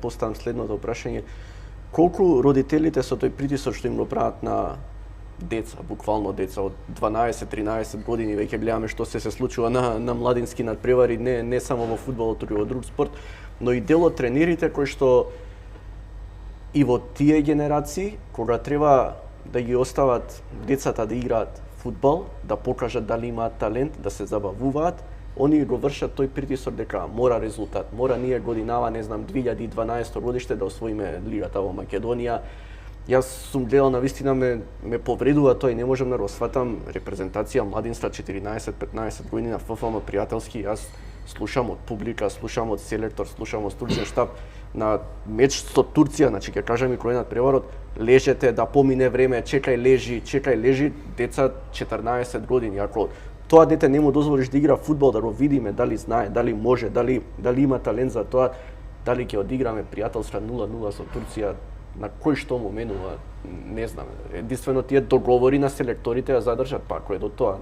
поставам следното прашање. Колку родителите со тој притисок што им го прават на деца, буквално деца од 12-13 години, веќе гледаме што се случува на младински надпревари, не само во фудбалот, туку и во друг спорт, но и дел од тренерите кои што и во тие генерации, кога треба да ги остават децата да играат фудбал, да покажат дали имаат талент, да се забавуваат, они го вршат тој притисок дека мора резултат, мора ние годинава, не знам, 2012 годиште да освоиме лигата во Македонија. Јас сум гледал, навистина ме повредува тој, не можам да го сватам репрезентација младинства 14-15 години на ФФМ пријателски. Јас слушам од публика, слушам од селектор, слушам од стручен штаб на меч со Турција, значи ќе кажам и кој надпреварот, лежете да помине време, чекај лежи, деца 14 години. Ако тоа дете не му дозволиш да игра фудбал, да го видиме дали знае, дали може, дали има талент за тоа, дали ќе одиграме пријателска 0-0 со Турција, на кој што му менува, не знам. Единствено тие договори на селекторите ја задржат, па ако е до тоа.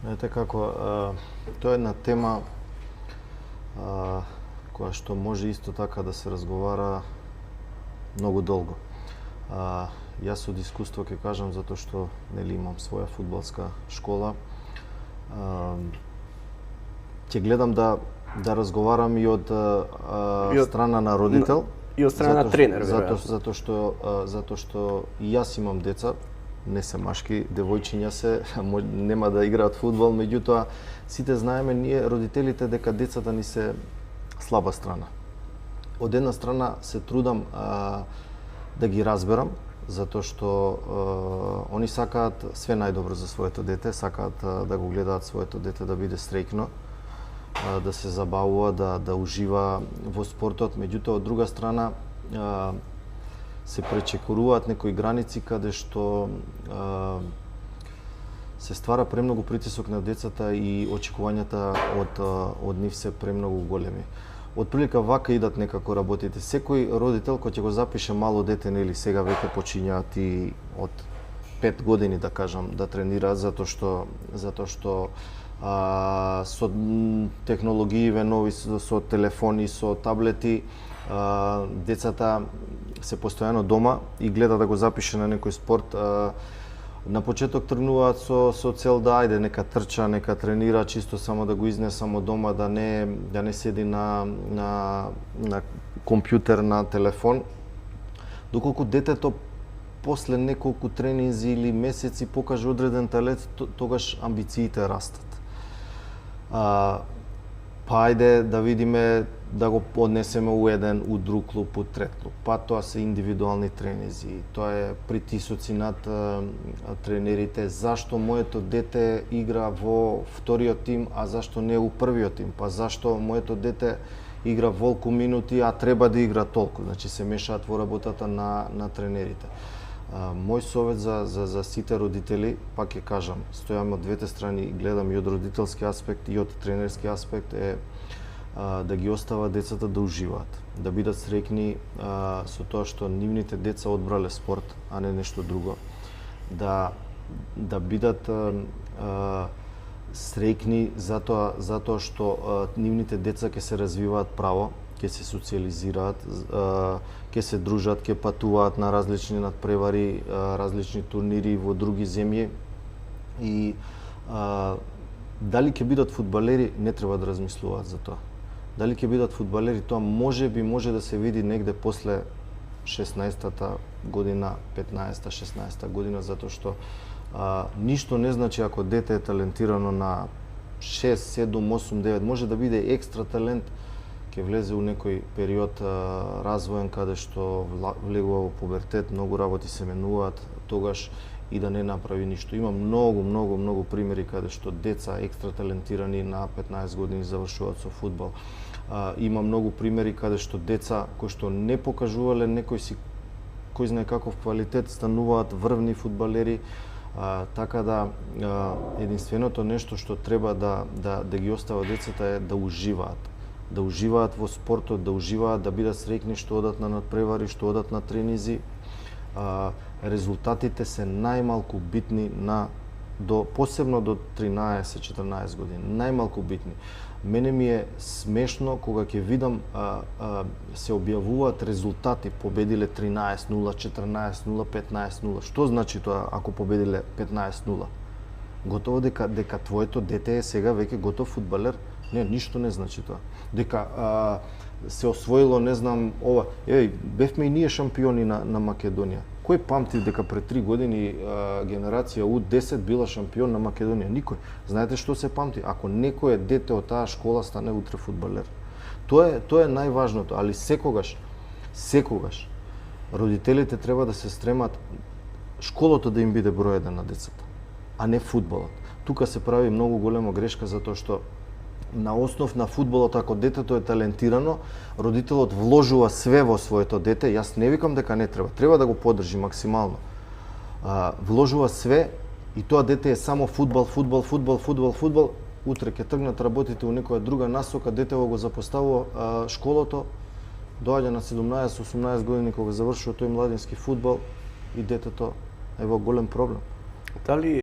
Знаете како, тоа е една тема која што може исто така да се разговара многу долго. Јас од искуство ќе кажам, затоа што нели имам своја фудбалска школа. Ќе гледам да разговарам и од страна на родител. И од страна на тренер, затоа што и јас имам деца, не се машки, девојчиња се, нема да играат фудбал, меѓутоа сите знаеме ние родителите дека децата ни се слаба страна. Од една страна се трудам да ги разберам, затоа што они сакаат све најдобро за своето дете, сакаат да го гледаат своето дете да биде среќно, да се забавува, да ужива во спортот, меѓутоа од друга страна се пречекоруваат некои граници каде што се ствара премногу притисок на децата и очекувањата од нив се премногу големи. Од прилика вака идат некако работите. Секој родител кој ќе го запише мало дете, нели сега веќе почињаат и од 5 години да кажам да тренираат затоа што со технологииве нови, со телефони, со таблети, децата се постојано дома и гледа да го запише на некој спорт. На почеток тргнуваат со цел да ајде нека трча, нека тренира, чисто само да го изнесам од дома, да не седи на компјутер, на телефон. Доколку детето после неколку тренинзи или месеци покаже одреден талент, тогаш амбициите растат. Па ајде да видиме да го однесеме у еден, у друг клуб, у трет клуб. Па тоа се индивидуални тренинзи, тоа е притисоци над тренерите. Зашто моето дете игра во вториот тим, а зашто не у првиот тим? Па зашто моето дете игра волку минути, а треба да игра толку? Значи се мешаат во работата на тренерите. Мој совет за сите родители, пак ќе кажам, стојам од двете страни, гледам и од родителски аспект и од тренерски аспект, е да ги остава децата да уживаат, да бидат среќни со тоа што нивните деца одбрале спорт, а не нешто друго. Да бидат среќни затоа што нивните деца ќе се развиваат право, ќе се социализираат, ќе се дружат, ќе патуваат на различни надпревари, различни турнири во други земји и дали ќе бидат фудбалери, не треба да размислуваат за тоа. Дали ќе бидат фудбалери, тоа може да се види негде после 16-та година, 15-та, 16-та година, затоа што ништо не значи ако дете е талентирано на 6, 7, 8, 9, може да биде екстра талент, ќе влезе у некој период развоен каде што влегува во пубертет, многу работи се менуваат, тогаш и да не направи ништо. Има многу примери каде што деца екстра талентирани на 15 години завршуваат со фудбал. Има многу примери каде што деца кои што не покажувале кој знае каков квалитет стануваат врвни фудбалери. Така да единственото нешто што треба да ги остава децата е да уживаат. Да уживаат во спортот, да уживаат, да бидат среќни што одат на надпревари, што одат на тренизи. Резултатите се најмалку битни на посебно до 13-14 години, најмалку битни. Мене ми е смешно кога ќе видам се објавуваат резултати, победиле 13-0, 14-0, 15-0. Што значи тоа ако победиле 15-0? Готово дека твоето дете е сега веќе готов фудбалер? Не, ништо не значи тоа. Дека се освоило, не знам, ова. Бевме и ние шампиони на Македонија. Кој памти дека пред 3 години генерација U10 била шампион на Македонија? Никој. Знаете што се памти? Ако некое дете од таа школа стане утре фудбалер. Тоа е најважното, али секогаш родителите треба да се стремат школото да им биде број 1 на децата, а не фудбалот. Тука се прави многу голема грешка затоа што на основ на фудбалот, ако детето е талентирано, родителот вложува све во своето дете. Јас не викам дека не треба. Треба да го поддржи максимално. Вложува све и тоа дете е само фудбал. Утре ќе тргнат работите у некоја друга насока, детево го запоставува школото, доаѓа на 17-18 години кога завршува тој младински фудбал и детето е во голем проблем. Дали